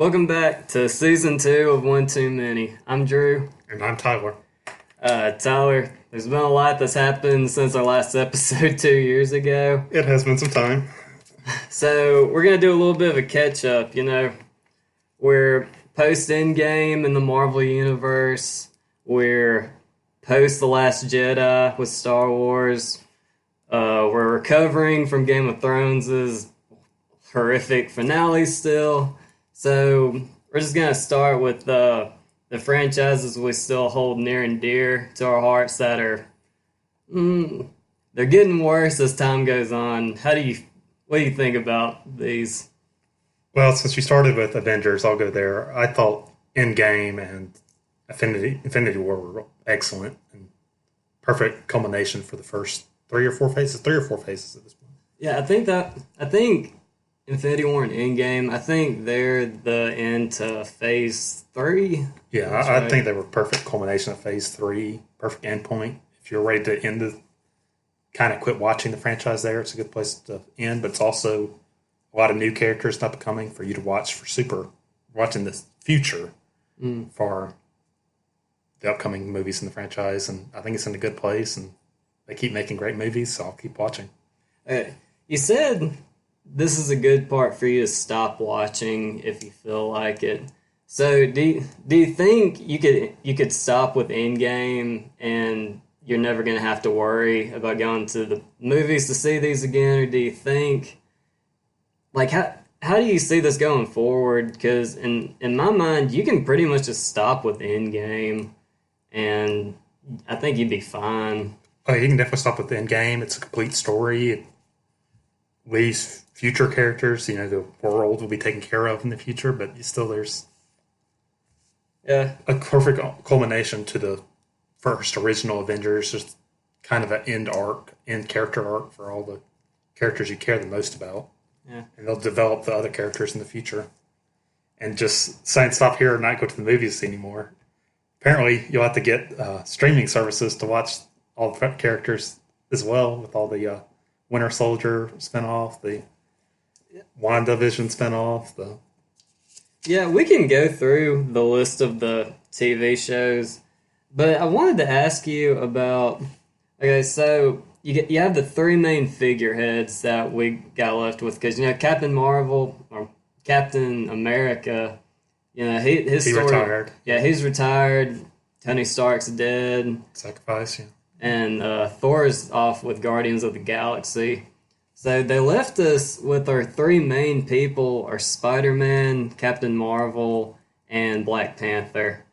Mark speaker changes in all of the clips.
Speaker 1: Welcome back to season 2 of One Too Many. I'm Drew.
Speaker 2: And I'm Tyler.
Speaker 1: Tyler, there's been a lot that's happened since our last episode 2 years ago.
Speaker 2: It has been some time.
Speaker 1: So we're going to do a little bit of a catch-up, We're post-Endgame in the Marvel Universe. We're post The Last Jedi with Star Wars. We're recovering from Game of Thrones' horrific finale still. So we're just going to start with the franchises we still hold near and dear to our hearts that are, they're getting worse as time goes on. What do you think about these?
Speaker 2: Well, since you started with Avengers, I'll go there. I thought Endgame and Infinity War were excellent and perfect culmination for the first three or four phases at this point.
Speaker 1: Yeah, I think Infinity War and Endgame, I think they're the end to Phase 3.
Speaker 2: Yeah, I think they were perfect culmination of Phase 3, perfect endpoint. If you're ready to kind of quit watching the franchise there, it's a good place to end, but it's also a lot of new characters up and coming for you to watch watching the future for the upcoming movies in the franchise, and I think it's in a good place, and they keep making great movies, so I'll keep watching.
Speaker 1: You said this is a good part for you to stop watching if you feel like it. So do you think you could stop with Endgame and you're never going to have to worry about going to the movies to see these again, or do you think, like, how do you see this going forward? Because in my mind, you can pretty much just stop with Endgame, and I think you'd be fine.
Speaker 2: Oh, you can definitely stop with the Endgame. It's a complete story. It leaves future characters. The world will be taken care of in the future, but there's a perfect culmination to the first original Avengers. Just kind of an end character arc for all the characters you care the most about.
Speaker 1: Yeah.
Speaker 2: And they'll develop the other characters in the future. And just saying stop here and not go to the movies anymore. Apparently, you'll have to get streaming services to watch all the characters as well, with all the Winter Soldier spinoff, the WandaVision spinoff.
Speaker 1: Yeah, we can go through the list of the TV shows, but I wanted to ask you about. Okay, so you have the three main figureheads that we got left with, because Captain Marvel or Captain America, his story.
Speaker 2: Retired.
Speaker 1: Yeah, he's retired. Tony Stark's dead.
Speaker 2: Sacrifice. Yeah.
Speaker 1: And Thor's off with Guardians of the Galaxy. So they left us with our three main people are Spider-Man, Captain Marvel, and Black Panther.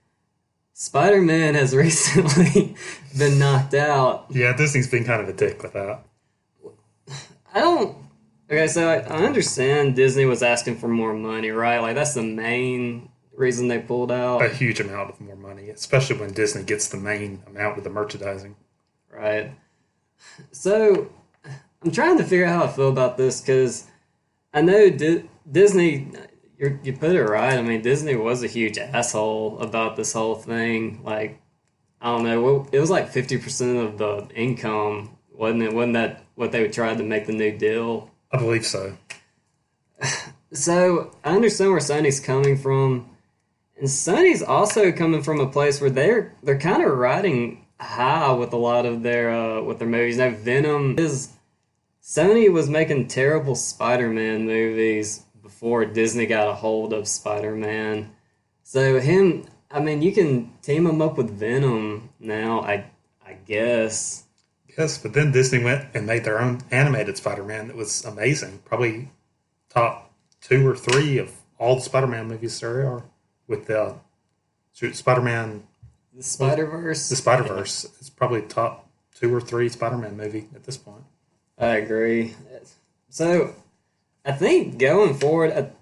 Speaker 1: Spider-Man has recently been knocked out.
Speaker 2: Yeah, Disney's been kind of a dick with that.
Speaker 1: Okay, so I understand Disney was asking for more money, right? Like, that's the main reason they pulled out.
Speaker 2: A huge amount of more money, especially when Disney gets the main amount of the merchandising.
Speaker 1: Right. So I'm trying to figure out how I feel about this, because I know Disney, you put it right. I mean, Disney was a huge asshole about this whole thing. Like, I don't know, it was like 50% of the income, wasn't it? Wasn't that what they tried to make the new deal?
Speaker 2: I believe so.
Speaker 1: So I understand where Sony's coming from, and Sony's also coming from a place where they're kind of riding high with a lot of their movies. Now, Venom Sony was making terrible Spider-Man movies before Disney got a hold of Spider-Man. So you can team him up with Venom now, I guess.
Speaker 2: Yes, but then Disney went and made their own animated Spider-Man that was amazing. Probably top 2 or 3 of all the Spider-Man movies there are, with the Spider-Man.
Speaker 1: The Spider-Verse?
Speaker 2: The Spider-Verse. Yeah. It's probably top 2 or 3 Spider-Man movie at this point.
Speaker 1: I agree. So, I think going forward,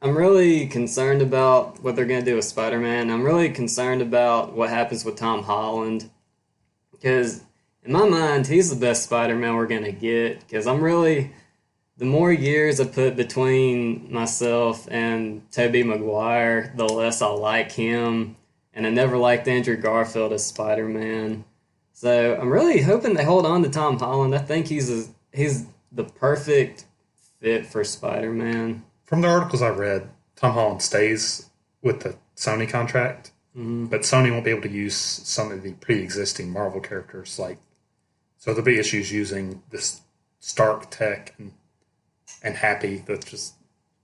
Speaker 1: I'm really concerned about what they're going to do with Spider-Man. I'm really concerned about what happens with Tom Holland, because in my mind, he's the best Spider-Man we're going to get, because the more years I put between myself and Tobey Maguire, the less I like him. And I never liked Andrew Garfield as Spider-Man. So I'm really hoping they hold on to Tom Holland. I think he's the perfect fit for Spider-Man.
Speaker 2: From the articles I read, Tom Holland stays with the Sony contract, but Sony won't be able to use some of the pre-existing Marvel characters. So there'll be issues using this Stark tech and Happy. That's just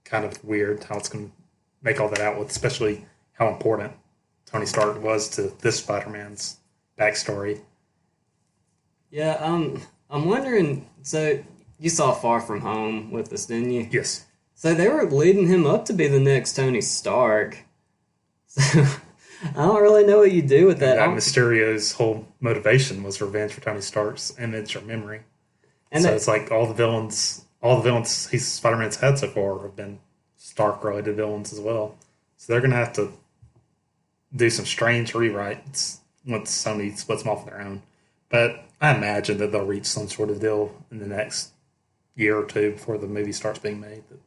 Speaker 2: kind of weird how it's going to make all that out with, especially how important Tony Stark was to this Spider-Man's backstory.
Speaker 1: Yeah, I'm wondering. So you saw Far From Home with us, didn't you?
Speaker 2: Yes.
Speaker 1: So they were leading him up to be the next Tony Stark. So I don't really know what you do with that.
Speaker 2: That Mysterio's whole motivation was revenge for Tony Stark's image or memory. And so it's like all the villains Spider-Man's had so far have been Stark-related villains as well. So they're going to have to do some strange rewrites once Sony splits them off on their own. But I imagine that they'll reach some sort of deal in the next year or two before the movie starts being made. That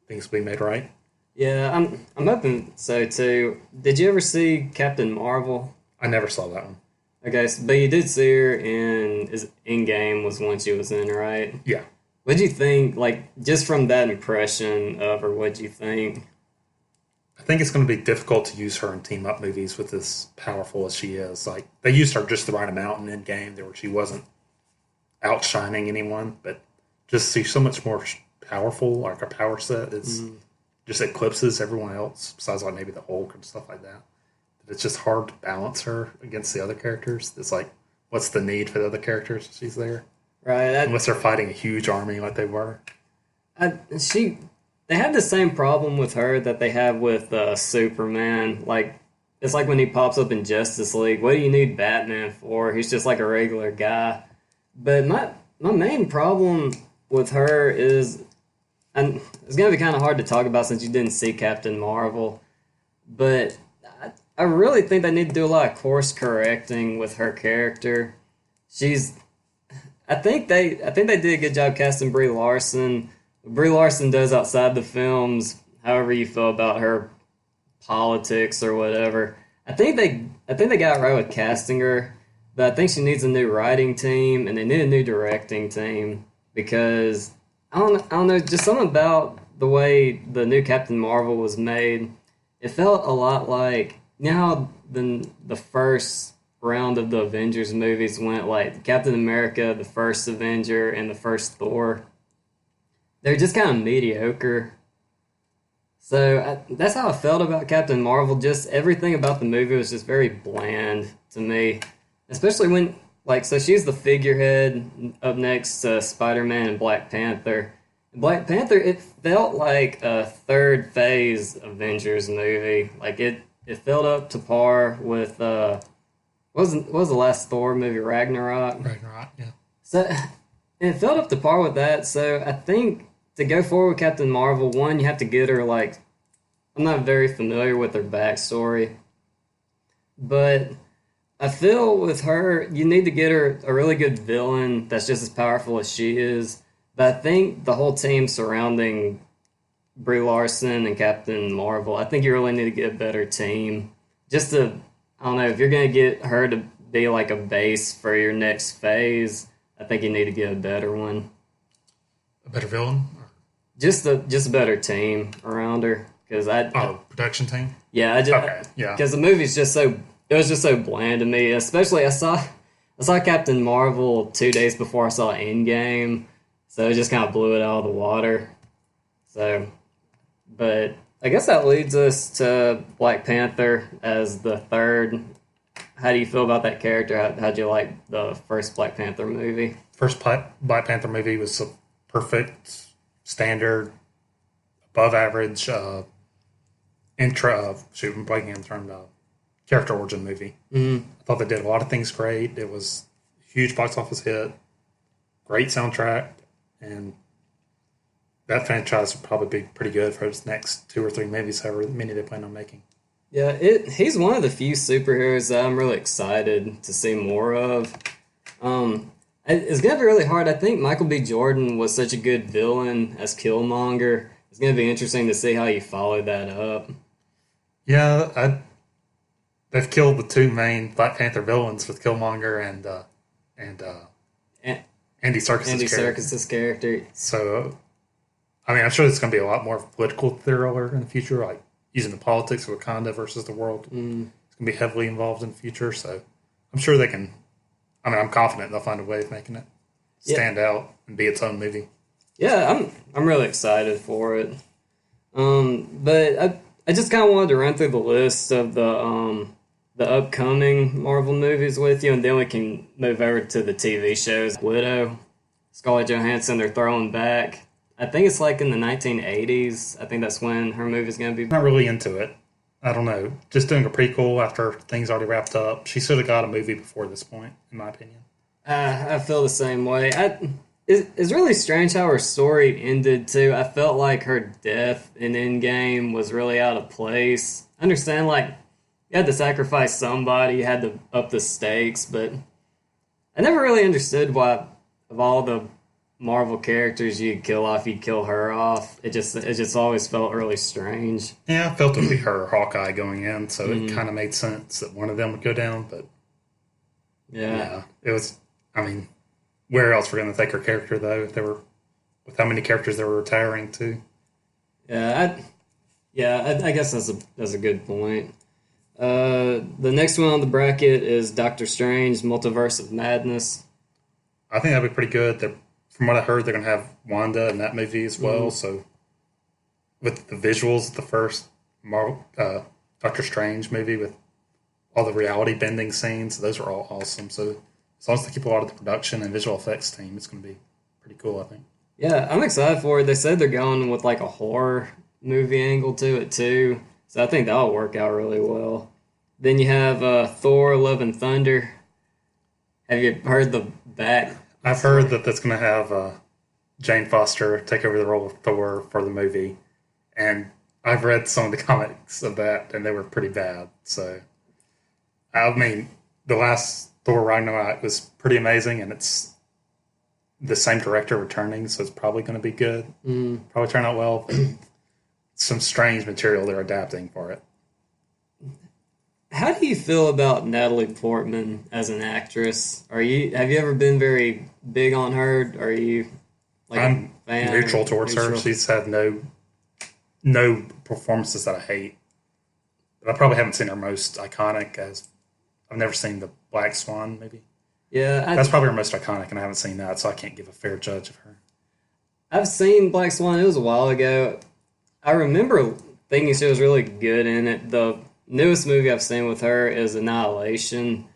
Speaker 2: things will be made right.
Speaker 1: Yeah, I'm hoping so too. Did you ever see Captain Marvel?
Speaker 2: I never saw that one.
Speaker 1: Okay, but you did see her in Endgame was one she was in, right?
Speaker 2: Yeah.
Speaker 1: What'd you think, like, just from that impression of her, what'd you think?
Speaker 2: I think it's going to be difficult to use her in team-up movies with as powerful as she is. Like, they used her just the right amount in Endgame, where she wasn't outshining anyone, but just she's so much more powerful, like her power set is just eclipses everyone else, besides like maybe the Hulk and stuff like that. But it's just hard to balance her against the other characters. It's like, what's the need for the other characters if she's there?
Speaker 1: Right.
Speaker 2: Unless they're fighting a huge army like they were.
Speaker 1: They have the same problem with her that they have with Superman. Like, it's like when he pops up in Justice League. What do you need Batman for? He's just like a regular guy. But my main problem with her is, and it's going to be kind of hard to talk about since you didn't see Captain Marvel, but I really think they need to do a lot of course correcting with her character. I think they did a good job casting Brie Larson. Brie Larson does outside the films, however you feel about her politics or whatever. I think they got it right with casting her, but I think she needs a new writing team and they need a new directing team because I don't know, just something about the way the new Captain Marvel was made. It felt a lot like, you know how the first round of the Avengers movies went, like Captain America, the first Avenger, and the first Thor. They're just kind of mediocre. So that's how I felt about Captain Marvel. Just everything about the movie was just very bland to me. Especially when, like, so she's the figurehead up next to Spider-Man and Black Panther. Black Panther, it felt like a third phase Avengers movie. Like, it felt up to par with, what was the last Thor movie, Ragnarok?
Speaker 2: Ragnarok, yeah.
Speaker 1: So, and it felt up to par with that. So I think to go forward with Captain Marvel, one, you have to get her, like, I'm not very familiar with her backstory, but I feel with her, you need to get her a really good villain that's just as powerful as she is. But I think the whole team surrounding Brie Larson and Captain Marvel, I think you really need to get a better team. Just to, I don't know, if you're going to get her to be like a base for your next phase, I think you need to get a better one.
Speaker 2: A better villain?
Speaker 1: Just a better team around her.
Speaker 2: Production team?
Speaker 1: Yeah,
Speaker 2: okay, yeah.
Speaker 1: Because the movie's just so, it was just so bland to me. Especially, I saw Captain Marvel 2 days before I saw Endgame, so it just kind of blew it out of the water. So, but I guess that leads us to Black Panther as the third. How do you feel about that character? How'd you like the first Black Panther movie?
Speaker 2: First Black Panther movie was a perfect, standard, above average character origin movie.
Speaker 1: Mm-hmm.
Speaker 2: I thought they did a lot of things great. It was a huge box office hit, great soundtrack, and that franchise would probably be pretty good for its next 2 or 3 movies, however many they plan on making.
Speaker 1: Yeah, he's one of the few superheroes that I'm really excited to see more of. It's going to be really hard. I think Michael B. Jordan was such a good villain as Killmonger. It's going to be interesting to see how you follow that up.
Speaker 2: Yeah, they've killed the 2 main Black Panther villains with Killmonger and Andy Serkis's character.
Speaker 1: Serkis's character.
Speaker 2: So I mean, I'm sure there's going to be a lot more of a political thriller in the future, like using the politics of Wakanda versus the world. It's going to be heavily involved in the future, so I'm sure they can. I mean, I'm confident they'll find a way of making it stand out and be its own movie.
Speaker 1: Yeah, I'm really excited for it. But I just kind of wanted to run through the list of the upcoming Marvel movies with you, and then we can move over to the TV shows. Widow, Scarlett Johansson, they're throwing back. I think it's like in the 1980s. I think that's when her movie's going to be.
Speaker 2: I'm not really into it. I don't know. Just doing a prequel after things already wrapped up. She should have got a movie before this point, in my opinion.
Speaker 1: I feel the same way. It's really strange how her story ended, too. I felt like her death in Endgame was really out of place. I understand, like, you had to sacrifice somebody, you had to up the stakes, but I never really understood why, of all the Marvel characters you'd kill off, you'd kill her off. It just always felt really strange.
Speaker 2: Yeah, I felt it would be her or Hawkeye going in, so it kind of made sense that one of them would go down, but yeah, it was, I mean, where else were going to take her character, though, if they were, with how many characters they were retiring to?
Speaker 1: Yeah, I guess that's a good point. The next one on the bracket is Doctor Strange, Multiverse of Madness.
Speaker 2: I think that'd be pretty good. From what I heard, they're going to have Wanda in that movie as well. So, with the visuals of the first Marvel, Doctor Strange movie with all the reality bending scenes, those are all awesome. So, as long as they keep a lot of the production and visual effects team, it's going to be pretty cool, I think.
Speaker 1: Yeah, I'm excited for it. They said they're going with like a horror movie angle to it too. So I think that'll work out really well. Then you have Thor, Love and Thunder. Have you heard the back?
Speaker 2: I've heard that that's going to have Jane Foster take over the role of Thor for the movie. And I've read some of the comics of that, and they were pretty bad. So, I mean, the last Thor Ragnarok was pretty amazing, and it's the same director returning, so it's probably going to be good. Probably turn out well. But some strange material they're adapting for it.
Speaker 1: How do you feel about Natalie Portman as an actress? Have you ever been very big on her? Are you like
Speaker 2: I'm
Speaker 1: a fan
Speaker 2: neutral towards her. She's had no performances that I hate. But I probably haven't seen her most iconic as I've never seen the Black Swan, maybe.
Speaker 1: Yeah,
Speaker 2: that's probably her most iconic, and I haven't seen that, so I can't give a fair judge of her.
Speaker 1: I've seen Black Swan. It was a while ago. I remember thinking she was really good in it. The newest movie I've seen with her is Annihilation,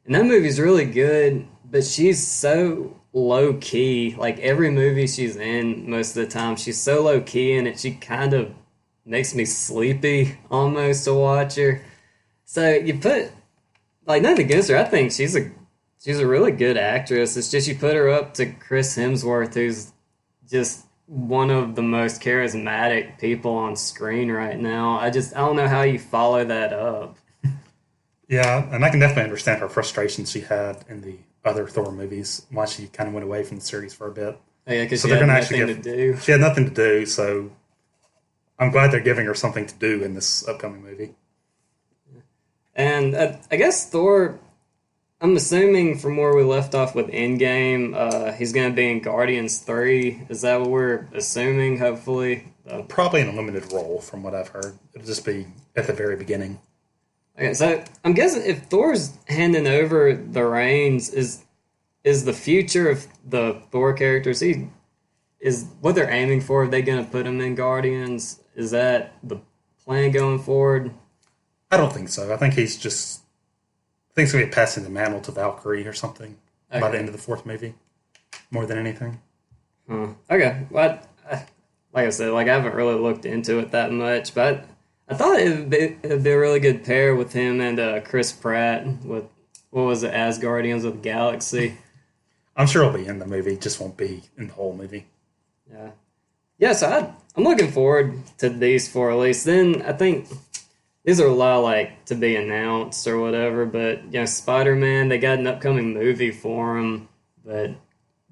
Speaker 1: and that movie's really good, but she's so low-key. Like, every movie she's in, most of the time, she's so low-key in it, she kind of makes me sleepy, almost, to watch her. So, you put, like, nothing against her. I think she's a really good actress. It's just you put her up to Chris Hemsworth, who's just one of the most charismatic people on screen right now. I don't know how you follow that up.
Speaker 2: Yeah, and I can definitely understand her frustration she had in the other Thor movies, why she kind of went away from the series for a bit.
Speaker 1: Oh, yeah, because she had nothing to do.
Speaker 2: She had nothing to do, so I'm glad they're giving her something to do in this upcoming movie.
Speaker 1: And I guess Thor, I'm assuming from where we left off with Endgame, he's going to be in Guardians 3. Is that what we're assuming, hopefully?
Speaker 2: Probably in a limited role, from what I've heard. It'll just be at the very beginning.
Speaker 1: Okay, so I'm guessing if Thor's handing over the reins, is the future of the Thor characters, is what they're aiming for? Are they going to put him in Guardians? Is that the plan going forward?
Speaker 2: I don't think so. I think he's just... I think it's going to be passing the mantle to Valkyrie or something by the end of the fourth movie, more than anything.
Speaker 1: Okay. Well, like I said, I haven't really looked into it that much, but I thought it'd be a really good pair with him and Chris Pratt with, what was it, Asgardians of the Galaxy.
Speaker 2: I'm sure he'll be in the movie, just won't be in the whole movie.
Speaker 1: Yeah. Yeah, so I'm looking forward to these four at least. Then I think these are a lot to be announced or whatever, but Spider-Man, they got an upcoming movie for him, but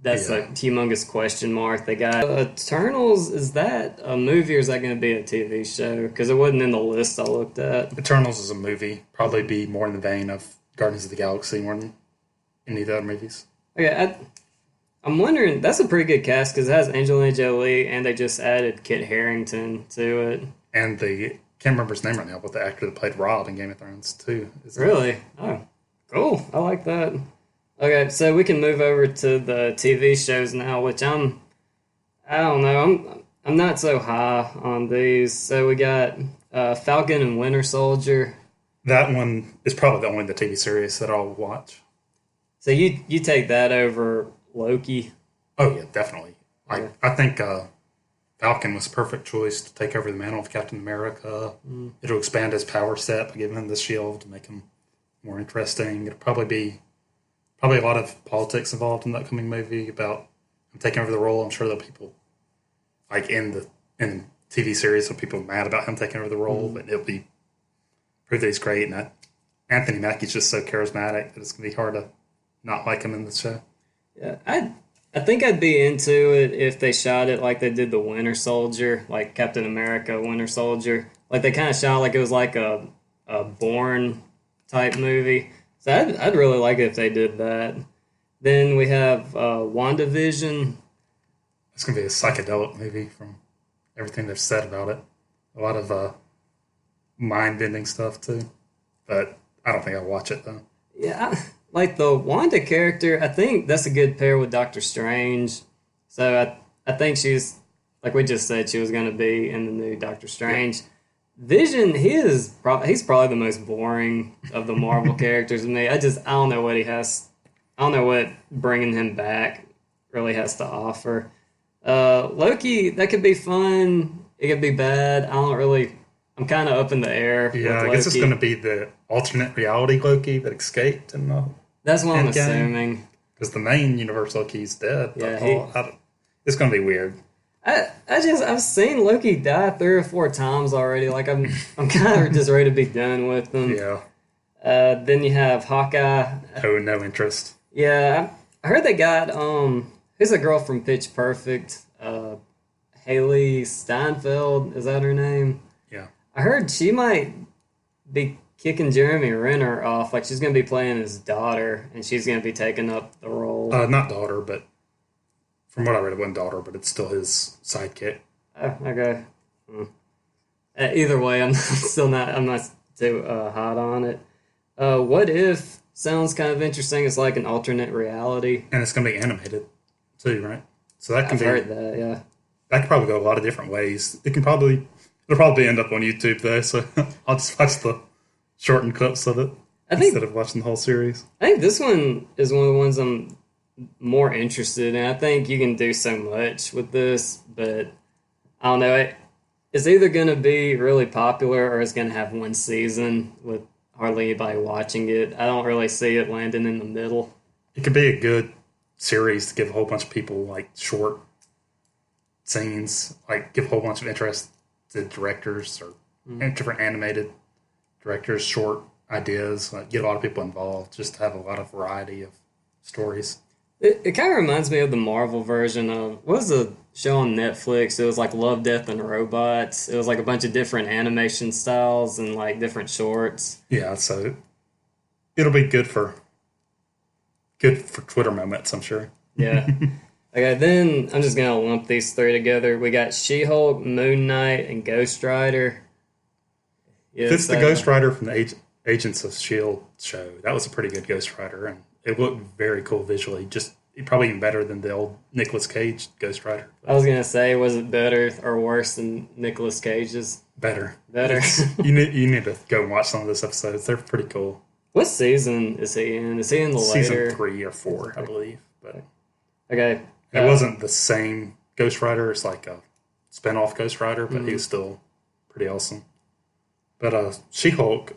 Speaker 1: that's a humongous question mark. They got Eternals. Is that a movie or is that going to be a TV show? Because it wasn't in the list I looked at.
Speaker 2: Eternals is a movie. Probably be more in the vein of Guardians of the Galaxy more than any of the other movies.
Speaker 1: Okay, I'm wondering, that's a pretty good cast because it has Angelina Jolie and they just added Kit Harington to it.
Speaker 2: And the can't remember his name right now, but the actor that played Rod in Game of Thrones too.
Speaker 1: Really? Oh, cool. I like that. Okay, so we can move over to the TV shows now, which I don't know, I'm not so high on these. So we got Falcon and Winter Soldier.
Speaker 2: That one is probably the only the TV series that I'll watch.
Speaker 1: So you take that over Loki?
Speaker 2: Oh yeah, definitely.
Speaker 1: Yeah.
Speaker 2: I think Falcon was a perfect choice to take over the mantle of Captain America. It'll expand his power set by giving him the shield to make him more interesting. It'll probably be a lot of politics involved in the upcoming movie about him taking over the role. I'm sure there'll be people like in the TV series, some people mad about him taking over the role, but it'll be prove that he's great. And Anthony Mackie's just so charismatic that it's gonna be hard to not like him in the show.
Speaker 1: Yeah, I think I'd be into it if they shot it like they did the Winter Soldier, like Captain America Winter Soldier. Like they kind of shot like it was like a Bourne type movie. So I'd really like it if they did that. Then we have WandaVision.
Speaker 2: It's going to be a psychedelic movie from everything they've said about it. A lot of mind-bending stuff, too. But I don't think I'll watch it, though.
Speaker 1: Yeah, like the Wanda character, I think that's a good pair with Doctor Strange. So I think she's, like we just said, she was going to be in the new Doctor Strange. Yeah. Vision, he's probably the most boring of the Marvel characters to me. I don't know what he has. I don't know what bringing him back really has to offer. Loki, that could be fun. It could be bad. I'm kind of up in the air.
Speaker 2: Yeah, I guess it's going to be the alternate reality Loki that escaped.
Speaker 1: That's what I'm assuming.
Speaker 2: Because the main universe Loki's dead.
Speaker 1: Yeah,
Speaker 2: it's going to be weird.
Speaker 1: I've seen Loki die 3 or 4 times already. Like I'm kind of just ready to be done with them.
Speaker 2: Yeah.
Speaker 1: Then you have Hawkeye.
Speaker 2: Oh, no interest.
Speaker 1: Yeah, I heard they got who's the girl from Pitch Perfect? Haley Steinfeld, is that her name?
Speaker 2: Yeah.
Speaker 1: I heard she might be kicking Jeremy Renner off. Like she's going to be playing his daughter, and she's going to be taking up the role.
Speaker 2: Not daughter, but from what I read, it wasn't daughter, but it's still his sidekick.
Speaker 1: Oh, okay. Either way, I'm not too hot on it. What If sounds kind of interesting. It's like an alternate reality,
Speaker 2: and it's going to be animated too, right? So that can
Speaker 1: I've heard that. Yeah,
Speaker 2: that could probably go a lot of different ways. It'll probably end up on YouTube though. So I'll just watch the shortened clips of it instead of watching the whole series.
Speaker 1: I think this one is one of the ones I'm more interested in. I think you can do so much with this, but I don't know. It's either going to be really popular or it's going to have one season with hardly anybody watching it. I don't really see it landing in the middle.
Speaker 2: It could be a good series to give a whole bunch of people like short scenes, like give a whole bunch of interest to directors or different animated directors, short ideas, like get a lot of people involved, just to have a lot of variety of stories.
Speaker 1: It kind of reminds me of the Marvel version of, what was the show on Netflix? It was like Love, Death, and Robots. It was like a bunch of different animation styles and like different shorts.
Speaker 2: Yeah, so it'll be good for Twitter moments, I'm sure.
Speaker 1: Yeah. Okay, then I'm just going to lump these 3 together. We got She-Hulk, Moon Knight, and Ghost Rider.
Speaker 2: Yes, it's the Ghost Rider from the Agents of S.H.I.E.L.D. show. That was a pretty good Ghost Rider, and it looked very cool visually. Just probably even better than the old Nicolas Cage Ghost Rider.
Speaker 1: I was gonna say, was it better or worse than Nicolas Cage's?
Speaker 2: Better.
Speaker 1: You
Speaker 2: need to go and watch some of those episodes. They're pretty cool.
Speaker 1: What season is he in? Is he in the later?
Speaker 2: Season 3 or 4, I believe. But
Speaker 1: okay,
Speaker 2: it wasn't the same Ghost Rider. It's like a spin-off Ghost Rider, but he was still pretty awesome. But She-Hulk,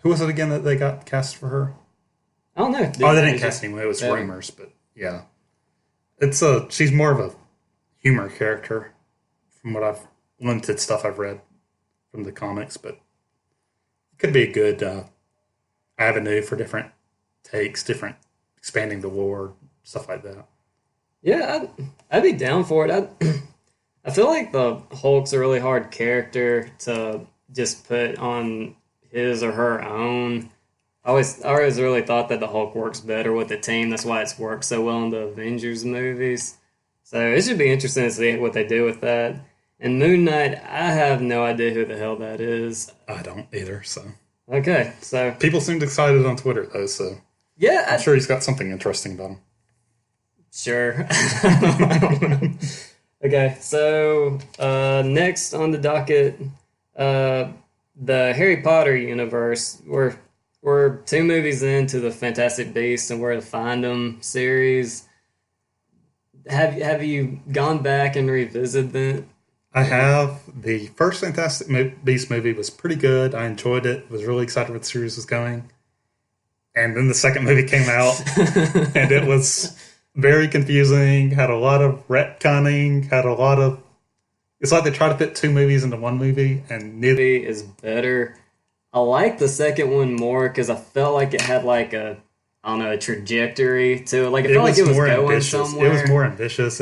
Speaker 2: who was it again that they got cast for her?
Speaker 1: I don't know.
Speaker 2: They didn't cast anyone. It was rumors, but yeah, she's more of a humor character from what limited stuff I've read from the comics, but it could be a good avenue for different takes, different expanding the lore, stuff like that.
Speaker 1: Yeah, I'd be down for it. I feel like the Hulk's a really hard character to just put on his or her own. I always really thought that the Hulk works better with the team. That's why it's worked so well in the Avengers movies. So it should be interesting to see what they do with that. And Moon Knight, I have no idea who the hell that is.
Speaker 2: I don't either. So
Speaker 1: Okay, so
Speaker 2: people seemed excited on Twitter though. So
Speaker 1: yeah,
Speaker 2: I'm sure he's got something interesting about him.
Speaker 1: sure. Okay, so next on the docket, the Harry Potter universe. We're 2 movies into the Fantastic Beasts and Where to Find Them series. Have you gone back and revisited them?
Speaker 2: I have. The first Fantastic Beast movie was pretty good. I enjoyed it. Was really excited where the series was going. And then the second movie came out, and it was very confusing. Had a lot of retconning. Had a lot of. It's like they try to fit 2 movies into 1 movie, and neither
Speaker 1: Is better. I like the second one more because I felt like it had like I don't know, a trajectory to it. Like it felt like it was
Speaker 2: more
Speaker 1: going
Speaker 2: ambitious.
Speaker 1: somewhere.
Speaker 2: It was more ambitious.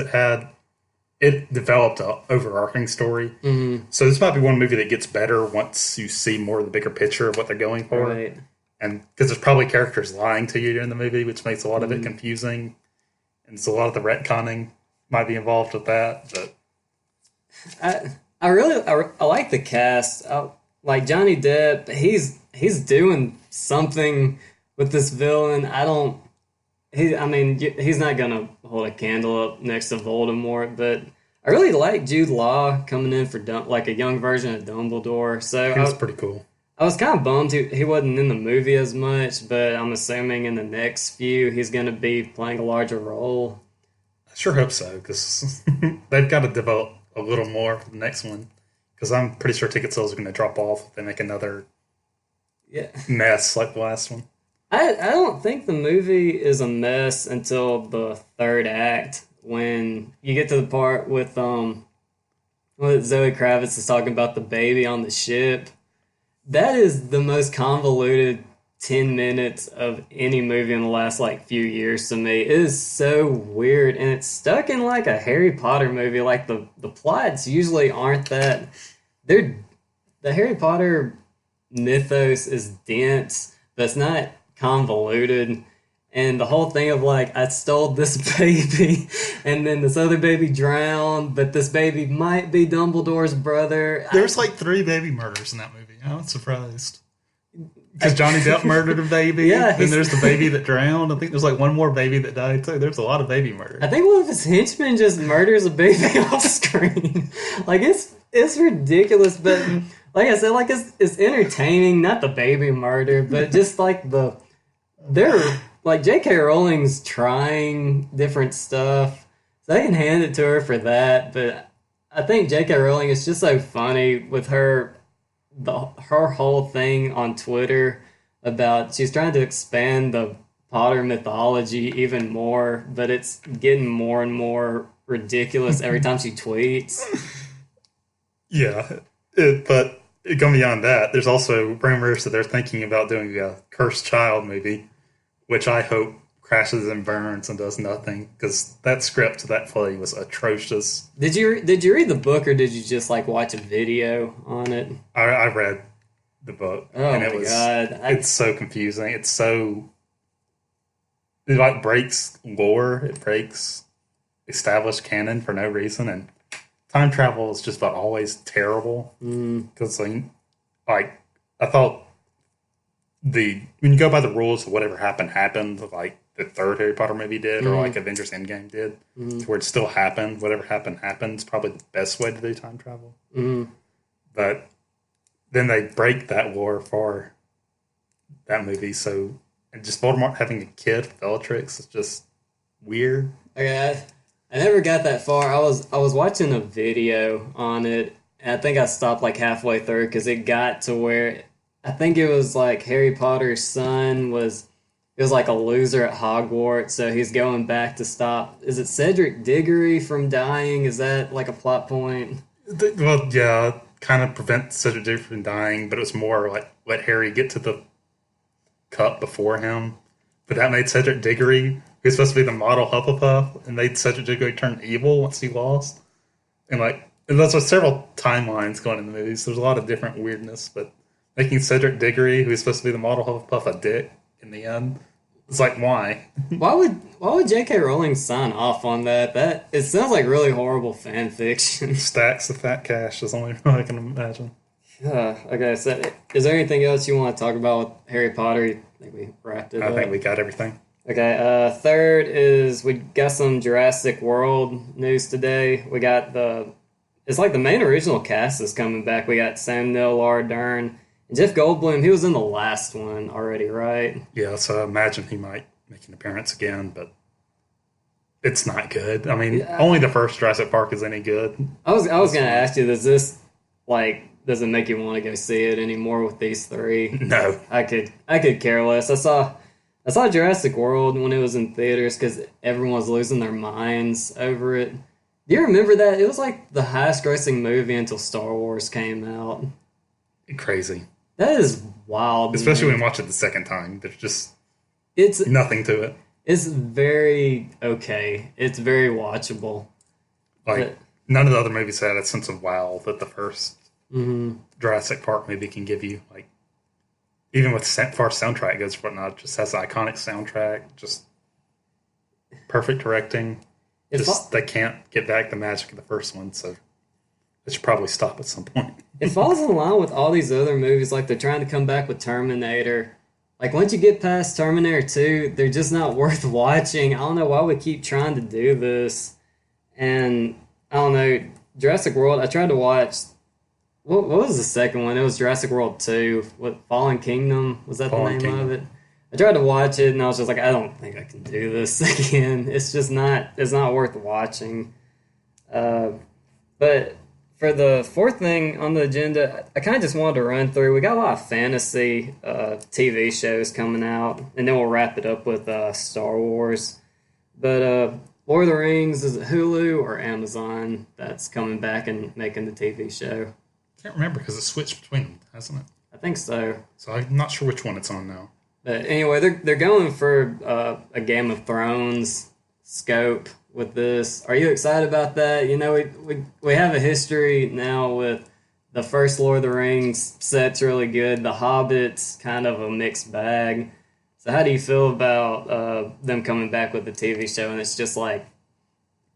Speaker 2: It developed a overarching story.
Speaker 1: Mm-hmm.
Speaker 2: So this might be one movie that gets better once you see more of the bigger picture of what they're going for.
Speaker 1: Right.
Speaker 2: And because there's probably characters lying to you during the movie, which makes a lot of
Speaker 1: Mm-hmm.
Speaker 2: it confusing. And so a lot of the retconning might be involved with that. But
Speaker 1: I like the cast. Like Johnny Depp, he's doing something with this villain. I mean, he's not gonna hold a candle up next to Voldemort, but I really like Jude Law coming in for like a young version of Dumbledore. So
Speaker 2: it was pretty cool.
Speaker 1: I was kind of bummed he wasn't in the movie as much, but I'm assuming in the next few he's going to be playing a larger role.
Speaker 2: I sure hope so, because they've got to develop a little more for the next one. Because I'm pretty sure ticket sales are going to drop off if they make another mess like the last one.
Speaker 1: I don't think the movie is a mess until the third act, when you get to the part with when Zoe Kravitz is talking about the baby on the ship. That is the most convoluted 10 minutes of any movie in the last like few years to me. It is so weird, and it's stuck in like a Harry Potter movie. Like the plots usually aren't that. The Harry Potter mythos is dense, but it's not convoluted. And the whole thing of like, I stole this baby and then this other baby drowned, but this baby might be Dumbledore's brother.
Speaker 2: There's like 3 baby murders in that movie. I'm not surprised. Because Johnny Depp murdered a baby.
Speaker 1: Yeah,
Speaker 2: then there's the baby that drowned. I think there's like one more baby that died too. There's a lot of baby murder.
Speaker 1: I think one of his henchmen just murders a baby off screen. Like it's ridiculous, but like I said, like it's entertaining. Not the baby murder, but just like they're like J.K. Rowling's trying different stuff, so I can hand it to her for that. But I think J.K. Rowling is just so funny with her whole thing on Twitter about she's trying to expand the Potter mythology even more, but it's getting more and more ridiculous every time she tweets.
Speaker 2: Yeah, but going beyond that, there's also rumors that they're thinking about doing a Cursed Child movie, which I hope crashes and burns and does nothing, because that script, that play was atrocious.
Speaker 1: Did you read the book, or did you just like watch a video on it?
Speaker 2: I read the book,
Speaker 1: and God,
Speaker 2: it's so confusing. It like breaks lore, it breaks established canon for no reason, and time travel is just about always terrible. Because like I thought when you go by the rules of whatever happened, like the third Harry Potter movie did, or like Avengers Endgame did, to where it still happened. Whatever happened, it's probably the best way to do time travel. But then they break that lore for that movie, so and just Voldemort having a kid with Bellatrix is just weird.
Speaker 1: Okay, I never got that far. I was watching a video on it, and I think I stopped like halfway through because it got to where I think it was like Harry Potter's son was like a loser at Hogwarts, so he's going back to stop. Is it Cedric Diggory from dying? Is that like a plot point?
Speaker 2: Well, yeah, kind of prevent Cedric Diggory from dying, but it was more like let Harry get to the cup before him. But that made Cedric Diggory, who's supposed to be the model Hufflepuff, and made Cedric Diggory turn evil once he lost. And there's several timelines going in the movies. So there's a lot of different weirdness, but making Cedric Diggory, who's supposed to be the model Hufflepuff, a dick in the end. It's like, why?
Speaker 1: Why would J.K. Rowling sign off on that? That it sounds like really horrible fan fiction.
Speaker 2: Stacks of fat cash is the only thing I can imagine.
Speaker 1: Okay, so is there anything else you want to talk about with Harry Potter? I think we wrapped it up.
Speaker 2: I think we got everything.
Speaker 1: Okay, third is we got some Jurassic World news today. We got it's like the main original cast is coming back. We got Sam Neill, Laura Dern, and Jeff Goldblum. He was in the last one already, right?
Speaker 2: Yeah, so I imagine he might make an appearance again, but it's not good. I mean, only the first Jurassic Park is any good.
Speaker 1: I was going to ask you, does it make you want to go see it anymore with these three?
Speaker 2: No.
Speaker 1: I could care less. I saw Jurassic World when it was in theaters because everyone was losing their minds over it. Do you remember that? It was like the highest grossing movie until Star Wars came out.
Speaker 2: Crazy.
Speaker 1: That is wild.
Speaker 2: Especially when you watch it the second time. There's just
Speaker 1: it's
Speaker 2: nothing to it.
Speaker 1: It's very okay. It's very watchable.
Speaker 2: Like, none of the other movies had a sense of wow that the first Jurassic Park movie can give you. Like, even with far soundtrack goes and whatnot, just has an iconic soundtrack, just perfect directing. They can't get back the magic of the first one, so they should probably stop at some point.
Speaker 1: It falls in line with all these other movies, like they're trying to come back with Terminator. Like, once you get past Terminator 2, they're just not worth watching. I don't know why we keep trying to do this. And, I don't know, Jurassic World, I tried to watch... What was the second one? It was Jurassic World 2. What, Fallen Kingdom? Was that the name of it? I tried to watch it, and I was just like, I don't think I can do this again. It's just not... It's not worth watching. But... For the fourth thing on the agenda, I kind of just wanted to run through. We got a lot of fantasy TV shows coming out, and then we'll wrap it up with Star Wars. But Lord of the Rings, is it Hulu or Amazon that's coming back and making the TV show?
Speaker 2: Can't remember because it switched between them, hasn't it?
Speaker 1: I think so.
Speaker 2: So I'm not sure which one it's on now.
Speaker 1: But anyway, they're going for a Game of Thrones scope with this. Are you excited about that? You know, we have a history now with the first Lord of the Rings set's really good. The Hobbit's kind of a mixed bag. So how do you feel about them coming back with the TV show and it's just like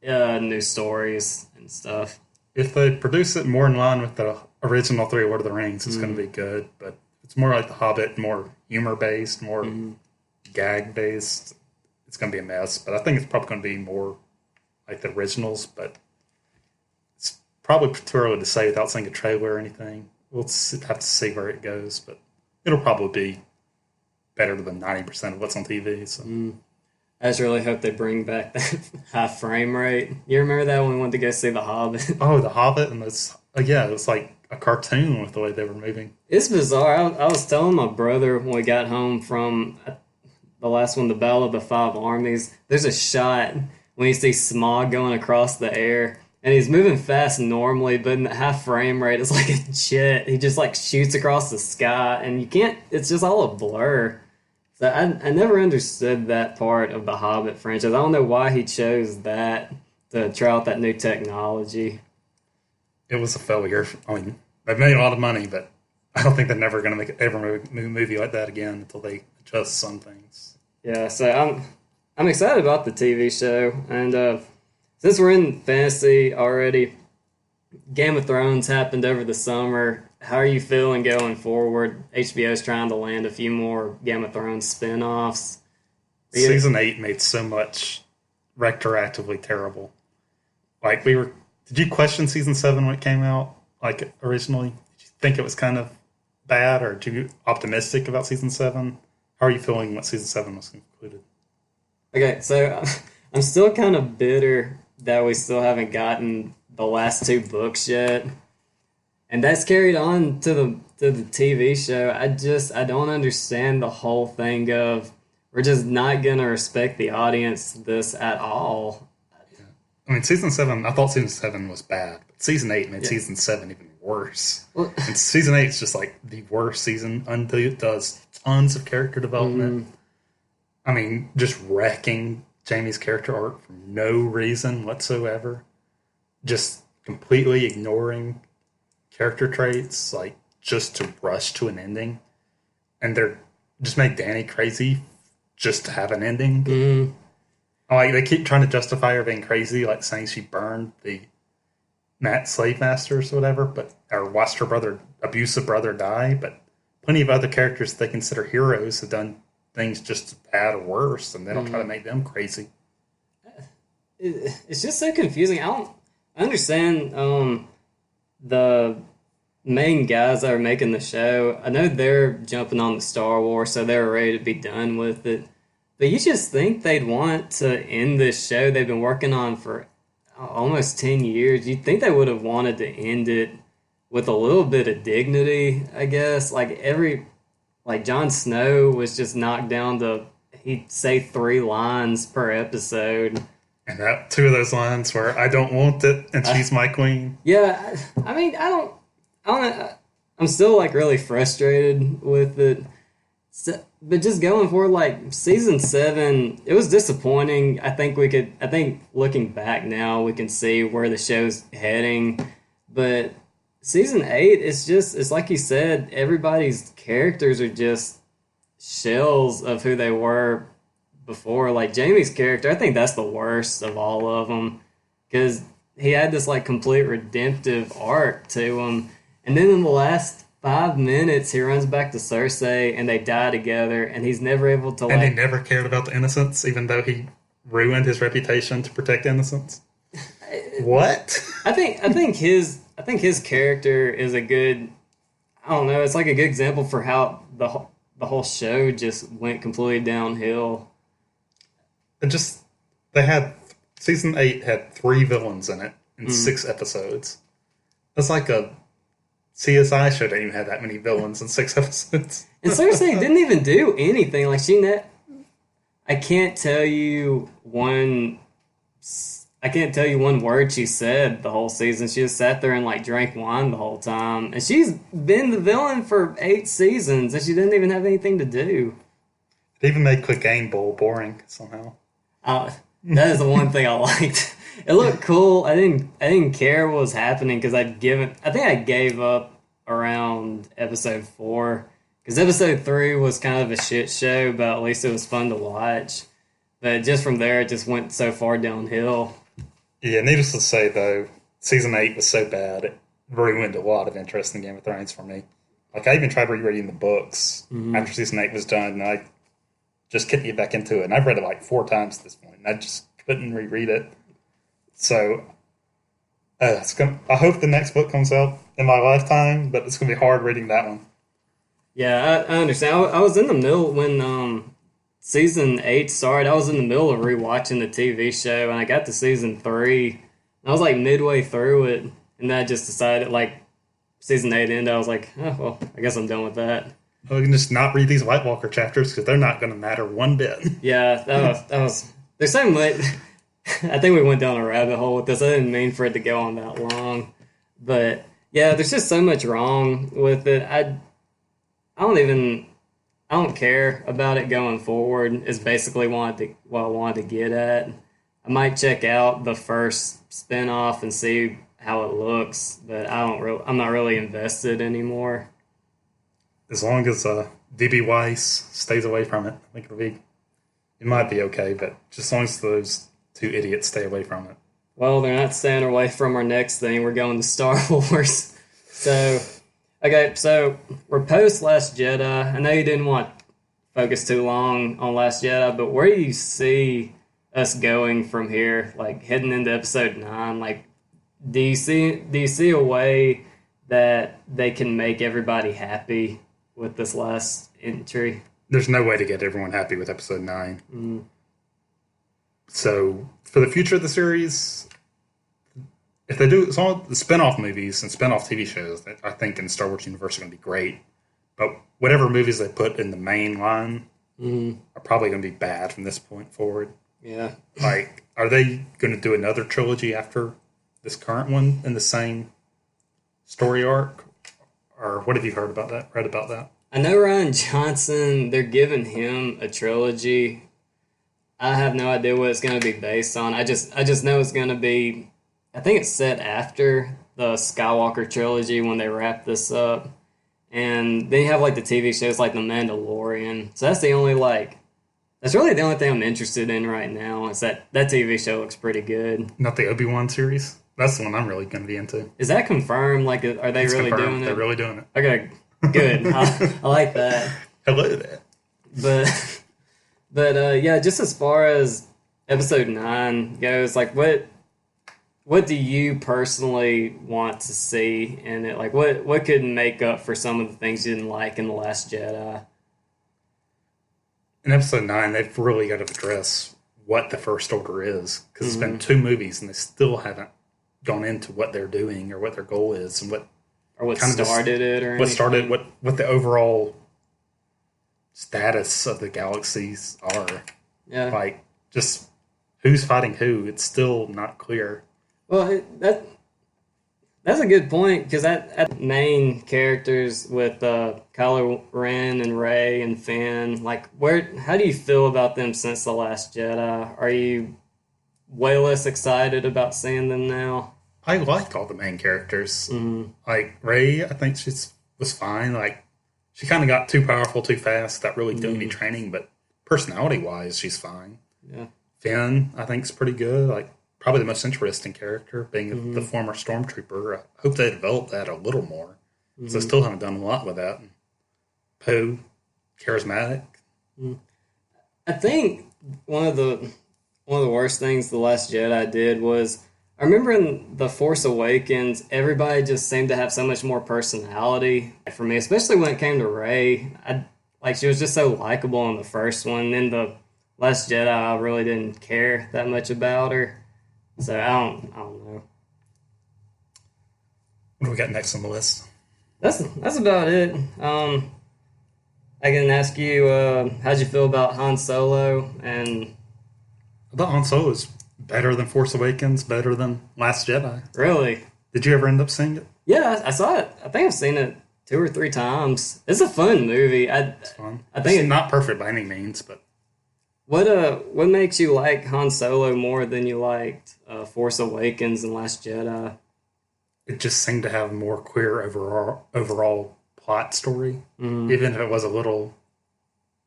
Speaker 1: new stories and stuff?
Speaker 2: If they produce it more in line with the original three Lord of the Rings, it's going to be good. But it's more like The Hobbit, more humor-based, more gag-based. It's going to be a mess. But I think it's probably going to be more like the originals. But it's probably too early to say without seeing a trailer or anything. We'll have to see where it goes. But it'll probably be better than 90% of what's on TV. So.
Speaker 1: I just really hope they bring back that high frame rate. You remember that when we went to go see The Hobbit?
Speaker 2: Oh, The Hobbit, and it's like a cartoon with the way they were moving.
Speaker 1: It's bizarre. I was telling my brother when we got home from the last one, the Battle of the Five Armies. There's a shot when you see Smog going across the air, and he's moving fast normally, but in the high frame rate, it's like a jet. He just like shoots across the sky, and you can't. It's just all a blur. So I never understood that part of the Hobbit franchise. I don't know why he chose that to try out that new technology.
Speaker 2: It was a failure. I mean, they've made a lot of money, but I don't think they're never going to make ever a movie like that again until they adjust some things.
Speaker 1: Yeah, so I'm excited about the TV show, and since we're in fantasy already, Game of Thrones happened over the summer. How are you feeling going forward? HBO's trying to land a few more Game of Thrones spin-offs.
Speaker 2: Season 8 made so much retroactively terrible. Like, did you question Season 7 when it came out? Like, originally? Did you think it was kind of bad, or were you optimistic about Season 7? How are you feeling when Season 7 was concluded? Okay,
Speaker 1: so I'm still kind of bitter that we still haven't gotten the last two books yet. And that's carried on to the TV show. I don't understand the whole thing of we're just not going to respect the audience this at all.
Speaker 2: Yeah. I mean, Season 7, I thought Season 7 was bad. But Season 8 made Season 7 even worse. Well, and Season 8 is just like the worst season until it does tons of character development. I mean, just wrecking Jamie's character arc for no reason whatsoever. Just completely ignoring character traits, like just to rush to an ending, and they're just make Danny crazy just to have an ending.
Speaker 1: Mm-hmm.
Speaker 2: Like they keep trying to justify her being crazy, like saying she burned the slave masters or whatever, or watched her abusive brother die. But plenty of other characters they consider heroes have done things just as bad or worse, and they don't try to make them crazy.
Speaker 1: It's just so confusing. I understand the main guys that are making the show. I know they're jumping on the Star Wars, so they're ready to be done with it. But you just think they'd want to end this show they've been working on for almost 10 years. You'd think they would have wanted to end it with a little bit of dignity, I guess. Like Jon Snow was just knocked down to, he'd say 3 lines per episode.
Speaker 2: And that 2 of those lines were, "I don't want it," and "She's my queen."
Speaker 1: Yeah, I mean, I don't know. I'm still like really frustrated with it. So, but just going forward, like season 7, it was disappointing. I think looking back now, we can see where the show's heading. But season 8, it's like you said, everybody's characters are just shells of who they were before. Like Jamie's character, I think that's the worst of all of them, because he had this like complete redemptive arc to him, and then in the last 5 minutes he runs back to Cersei and they die together, and he's never able to
Speaker 2: and he never cared about the innocents, even though he ruined his reputation to protect innocents. What?
Speaker 1: I think his character is a good, I don't know, it's like a good example for how the whole show just went completely downhill.
Speaker 2: Season 8 had 3 villains in it in 6 episodes. That's like a CSI show that even had that many villains in 6 episodes.
Speaker 1: And Cersei didn't even do anything. Like I can't tell you one word she said the whole season. She just sat there and like drank wine the whole time. And she's been the villain for 8 seasons, and she didn't even have anything to do.
Speaker 2: It even made Clegane Bowl boring somehow.
Speaker 1: That is the one thing I liked. It looked cool. I didn't care what was happening because I think I gave up around episode 4, because episode 3 was kind of a shit show, but at least it was fun to watch. But just from there, it just went so far downhill.
Speaker 2: Yeah, needless to say, though, season 8 was so bad, it ruined a lot of interest in Game of Thrones for me. Like, I even tried rereading the books after season 8 was done, and I just couldn't get back into it. And I've read it like 4 times at this point, and I just couldn't reread it. So, I hope the next book comes out in my lifetime, but it's going to be hard reading that one.
Speaker 1: Yeah, I understand. I was in the middle when season 8 started. I was in the middle of rewatching the TV show, and I got to season 3. And I was like midway through it, and then I just decided, like, season 8 ended. I was like, oh, well, I guess I'm done with that.
Speaker 2: We can just not read these White Walker chapters because they're not going to matter one bit.
Speaker 1: Yeah, that was. There's so much. I think we went down a rabbit hole with this. I didn't mean for it to go on that long, but yeah, there's just so much wrong with it. I don't care about it going forward. Is basically what I wanted to get at. I might check out the first spinoff and see how it looks, but I'm not really invested anymore.
Speaker 2: As long as D.B. Weiss stays away from it, I think it might be okay, but just as long as those 2 idiots stay away from it.
Speaker 1: Well, they're not staying away from our next thing. We're going to Star Wars. So we're post Last Jedi. I know you didn't want to focus too long on Last Jedi, but where do you see us going from here? Like heading into episode 9, like do you see a way that they can make everybody happy with this last entry? There's
Speaker 2: no way to get everyone happy with episode 9. Mm-hmm. So, for the future of the series, if they do some of the spin-off movies and spin-off TV shows, I think in the Star Wars universe are going to be great. But whatever movies they put in the main line are probably going to be bad from this point forward.
Speaker 1: Yeah.
Speaker 2: Like, are they going to do another trilogy after this current one in the same story arc? Or what have you read about that?
Speaker 1: I know Rian Johnson, they're giving him a trilogy. I have no idea what it's going to be based on. I just know it's going to be, I think it's set after the Skywalker trilogy when they wrap this up. and then you have like the TV shows like The Mandalorian. So that's that's really the only thing I'm interested in right now. Is that TV show looks pretty good.
Speaker 2: Not the Obi-Wan series. That's the one I'm really going to be into.
Speaker 1: Is that confirmed? Like, are they really
Speaker 2: confirmed.
Speaker 1: doing it?
Speaker 2: They're really doing it.
Speaker 1: Okay, good. I like that.
Speaker 2: Hello there.
Speaker 1: But yeah, just as far as episode 9 goes, like what do you personally want to see in it? Like what could make up for some of the things you didn't like in The Last Jedi?
Speaker 2: In episode 9, they've really got to address what the First Order is, because it's been 2 movies and they still haven't gone into what they're doing or what their goal is and what
Speaker 1: started it or
Speaker 2: what started what the overall status of the galaxies are.
Speaker 1: Yeah,
Speaker 2: like just who's fighting who. It's still not clear.
Speaker 1: Well, that's a good point, because that main characters with Kylo Ren and Rey and Finn, like how do you feel about them since The Last Jedi? Are you way less excited about seeing them now?
Speaker 2: I like all the main characters.
Speaker 1: Mm-hmm.
Speaker 2: Like Rey, I think was fine. Like she kind of got too powerful too fast without really doing any training, but personality wise, she's fine.
Speaker 1: Yeah.
Speaker 2: Finn, I think, is pretty good. Like probably the most interesting character, being the former stormtrooper. I hope they develop that a little more, because I still haven't done a lot with that. Poe, charismatic.
Speaker 1: I think one of the worst things The Last Jedi did was, I remember in The Force Awakens, everybody just seemed to have so much more personality. For me, especially when it came to Rey, she was just so likable in the first one. And then The Last Jedi, I really didn't care that much about her. So I don't know.
Speaker 2: What do we got next on the list?
Speaker 1: That's about it. I can ask you, how'd you feel about Han Solo? And
Speaker 2: I thought Han Solo is better than Force Awakens, better than Last Jedi.
Speaker 1: Really?
Speaker 2: Did you ever end up seeing it?
Speaker 1: Yeah, I saw it. I think I've seen it 2 or 3 times. It's a fun movie.
Speaker 2: It's fun.
Speaker 1: I think
Speaker 2: it's not perfect by any means, but
Speaker 1: what makes you like Han Solo more than you liked Force Awakens and Last Jedi?
Speaker 2: It just seemed to have a more queer overall plot story, even if it was a little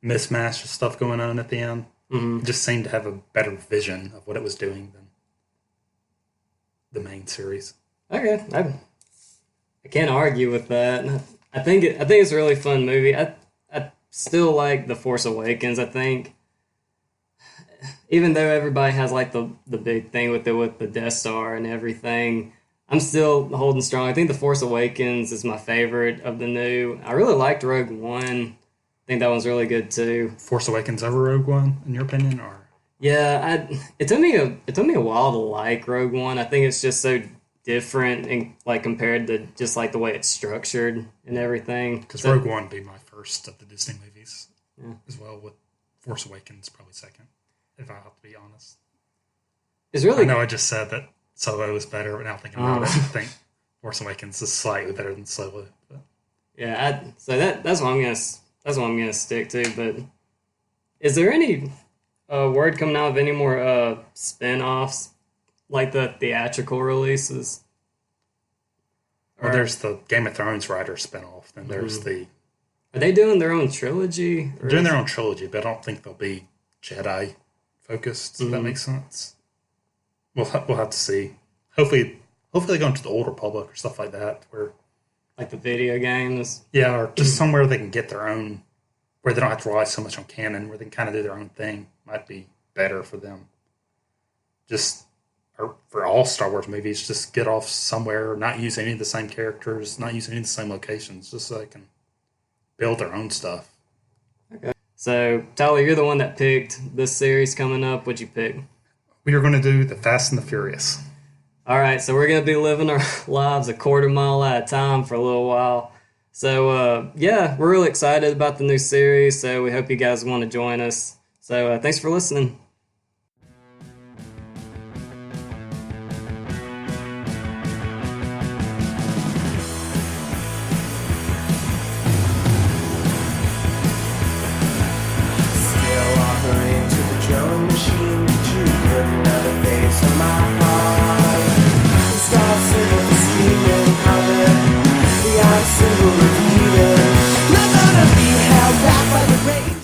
Speaker 2: mismatch of stuff going on at the end. It just seemed to have a better vision of what it was doing than the main series.
Speaker 1: Okay, I can't argue with that. I think it's a really fun movie. I still like The Force Awakens. I think, even though everybody has like the big thing with the Death Star and everything, I'm still holding strong. I think The Force Awakens is my favorite of the new. I really liked Rogue One. I think that one's really good too.
Speaker 2: Force Awakens over Rogue One, in your opinion, or?
Speaker 1: Yeah, it took me a while to like Rogue One. I think it's just so different, and like compared to just like the way it's structured and everything.
Speaker 2: Because Rogue One would be my first of the Disney movies, as well, with Force Awakens probably second, if I have to be honest.
Speaker 1: It's really.
Speaker 2: I know I just said that Solo was better, but now thinking about it, I think Force Awakens is slightly better than Solo. But.
Speaker 1: Yeah, so that's what I'm gonna stick to. But is there any word coming out of any more spin-offs, like the theatrical releases?
Speaker 2: Well, there's the Game of Thrones writer spinoff, and there's the.
Speaker 1: Are they doing their own trilogy?
Speaker 2: They're doing their own trilogy, but I don't think they'll be Jedi focused. If that makes sense. We'll have to see. Hopefully they go into the Old Republic or stuff like that, where.
Speaker 1: Like the video games?
Speaker 2: Yeah, or just somewhere they can get their own, where they don't have to rely so much on canon, where they can kind of do their own thing. Might be better for them. Or for all Star Wars movies, just get off somewhere, not use any of the same characters, not use any of the same locations, just so they can build their own stuff.
Speaker 1: Okay. So, Tyler, you're the one that picked this series coming up. What'd you pick?
Speaker 2: We are going to do The Fast and the Furious.
Speaker 1: All right, so we're going to be living our lives a quarter mile at a time for a little while. So, yeah, we're really excited about the new series, so we hope you guys want to join us. So, thanks for listening.
Speaker 3: Still offering to the drum machine.